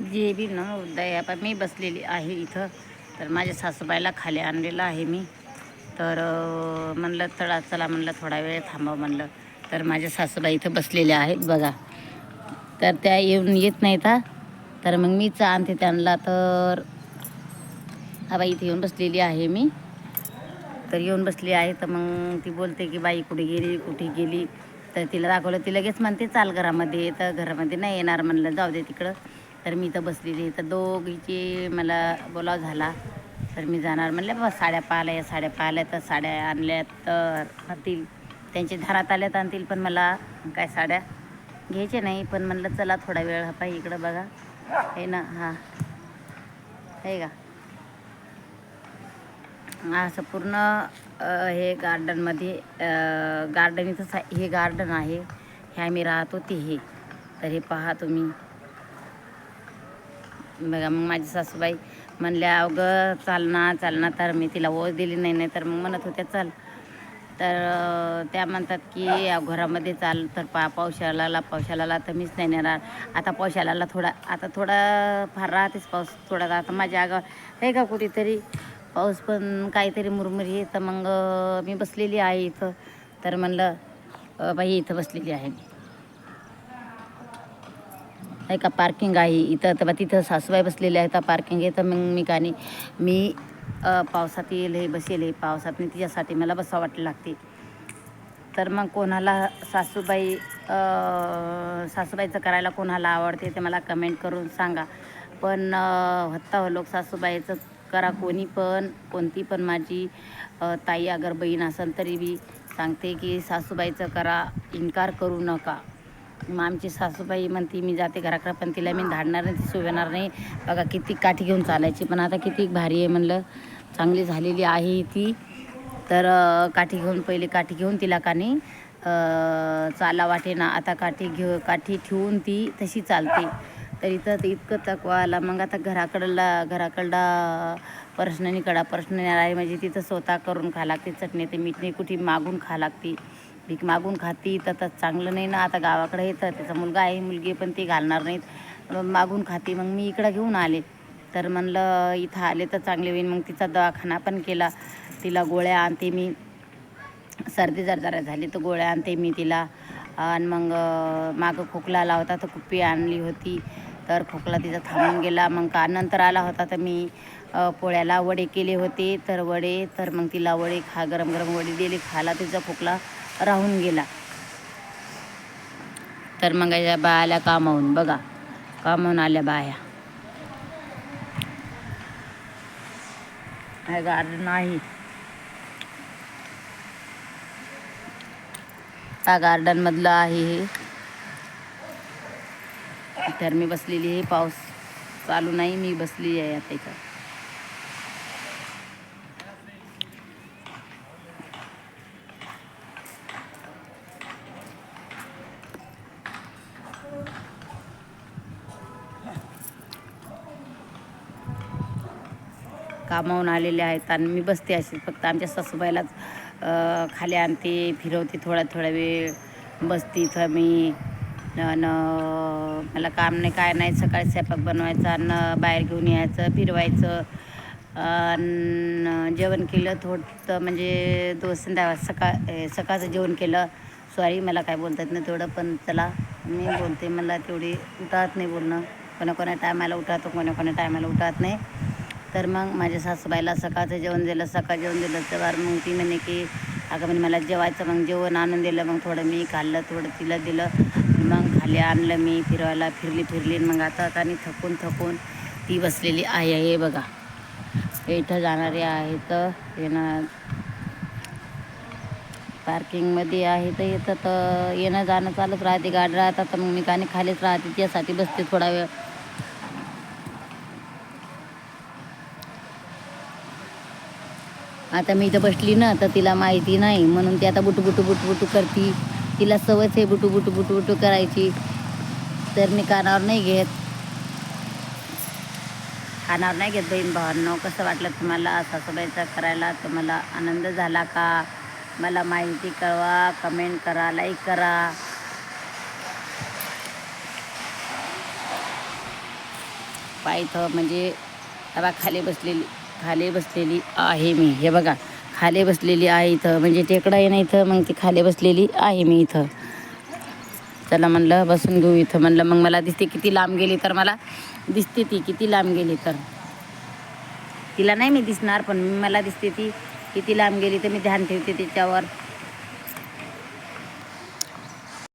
जे बी न उदय आता मी बसलेली आहे इथं. तर माझ्या सासूबाईला खाली आणलेलं आहे मी. तर म्हणलं चला म्हणलं थोडा वेळ थांबा म्हणलं. तर माझ्या सासूबाई इथं बसलेल्या आहेत बघा. तर त्या येत नाहीत हा. तर मग मीच आणते त्यांना. तर हा बाई इथे येऊन बसलेली आहे मी. तर येऊन बसली आहे. तर मग ती बोलते की बाई कुठे गेली. तर तिला दाखवलं, ती लगेच म्हणते चाल घरामध्ये. तर घरामध्ये नाही येणार म्हणलं, जाऊ दे तिकडं. तर मी इथं बसलेली. तर दोघीची मला बोलाव झाला. तर मी जाणार म्हणले बाबा साड्या पाहिल्या तर साड्या आणल्या तर आणतील, त्यांच्या घरात आल्यात आणतील. पण मला काय साड्या घ्यायचे नाही. पण म्हणलं चला थोडा वेळ. हा पाही इकडं बघा, हे ना, हा आहे का असं पूर्ण हे गार्डनमध्ये गार्डन इथंच आहे. हे गार्डन आहे, हे आम्ही राहतो ते हे. तर हे पहा तुम्ही बघा. मग माझी सासूबाई म्हणल्या अवघं चालना. तर मी तिला ओढ दिली नाही. तर मग म्हणत होत्या चल. तर त्या म्हणतात की घरामध्ये चाल. तर पावसाळ्याला तर मीच नाही नेणार. आता पावसाळ्याला थोडा फार राहतेच पाऊस थोडा. आता माझ्या आगावर आहे का कुठेतरी पाऊस पण काहीतरी मुरमुरी आहे. तर मग मी बसलेली आहे इथं. तर म्हणलं बाई इथं बसलेली आहे मी. आहे का पार्किंग आहे इथं. तर तिथं सासूबाई बसलेले आहेत पार्किंग आहे. तर मग मी पावसात येईल हे बसेल. हे पावसात मी तिच्यासाठी मला बसावं वाटलं लागते. तर मग कोणाला सासूबाईचं करायला कोणाला आवडते ते मला कमेंट करून सांगा. पण हो लोक सासूबाईचं करा. कोणती पण माझी ताई अगर बहीण असेल तरी बी सांगते की सासूबाईचं करा, इन्कार करू नका. मग आमची सासूबाई म्हणते मी जाते घराकडं, पण तिला मी धाडणार नाही, ती सोबणार नाही. बघा किती काठी घेऊन चालायची, पण आता किती भारी आहे म्हणलं, चांगली झालेली आहे ती. तर पहिले काठी घेऊन तिला कानी चाला वाटे ना. आता काठी ठेवून ती तशी चालते. तर इथं इतकं तकवा आला. मग आता घराकडला प्रश्न आहे म्हणजे तिथं स्वतः करून खा लागते. चटणी ते मीठ नाही कुठे मागून खा लागते. भीक मागून खाती तर चांगलं नाही ना. आता गावाकडे येतं त्याचा मुलगा आहे, मुलगी पण ती घालणार नाहीत, मागून खाती. मग मी इकडं घेऊन आले. तर म्हणलं इथं आले तर चांगले होईल. मग तिचा दवाखाना पण केला. तिला गोळ्या आणते मी. सर्दी जरा झाली तर गोळ्या आणते मी तिला. आणि मग मागं खोकला आला होता तर कुप्पी आणली होती. तर खोकला तिचा थांबून गेला. मग नंतर आला होता तर मी पोळ्याला वडे केले होते. तर मग तिला वडे गरम गरम वडे दिले खायला. तिचा खोकला राहून गेला. तर मग या बायाला कामावून बघा, कामावून आल्या बाया. गार्डन आहे, हा गार्डन मधलं आहे हे. तर मी बसलेली आहे, पाऊस चालू नाही, मी बसली आहे आता इथं. कामावून आलेले आहेत आणि मी बसते अशी. फक्त आमच्या सासूबाईलाच खाली आणते, फिरवते थोडा वेळ, बसते इथं मी. मला काम नाही काय नाही. सकाळी स्वयंपाक बनवायचा आणि बाहेर घेऊन यायचं, फिरवायचं. जेवण केलं थोडं म्हणजे सकाळचं जेवण केलं. सॉरी मला काय बोलतात नाही तेवढं, पण चला मी बोलते. मला तेवढी उठात नाही बोलणं. कोणा टायमाला उठातो, कोणा टायमाला उठात नाही. तर मग माझ्या सासूबाईला सकाळचं जेवण दिलं. तर मग ती म्हणे की अगं म्हणे मला जेवायचं. मग जेवण आणून दिलं. मग थोडं मी खाल्लं, थोडं तिला दिलं. मग खाली आणलं मी फिरवायला. फिरली. मग आता आणि थकून ती बसलेली आहे. हे बघा इथं जाणारे आहेत येणं पार्किंगमध्ये आहे. तर येतं तर येणं जाणं चालूच राहते. गाडी राहतात तर मग मी खालीच राहते, त्यासाठी बसते थोडा वेळ. आता मी इथं बसली ना, तर तिला माहिती नाही म्हणून ती आता बुटू करती. तिला सवयच आहे बुटू करायची. तर मी कानावर नाही घेत बहीण भावांनो. कसं वाटलं तुम्हाला सासूबाईचा करायला? तुम्हाला आनंद झाला का? मला माहिती कळवा, कमेंट करा, लाईक करा. इथं म्हणजे बघा खाली बसलेली आहे मी. हे बघा खाली बसलेली आहे इथं, म्हणजे टेकडा आहे ना इथं, मग ती खाली बसलेली आहे मी इथं. चला म्हणलं बसून घेऊ इथं. म्हणलं मग मला दिसते किती लांब गेली तर मला दिसते ती किती लांब गेली तर. तिला नाही मी दिसणार, पण मला दिसते ती किती लांब गेली तर मी ध्यान ठेवते त्याच्यावर.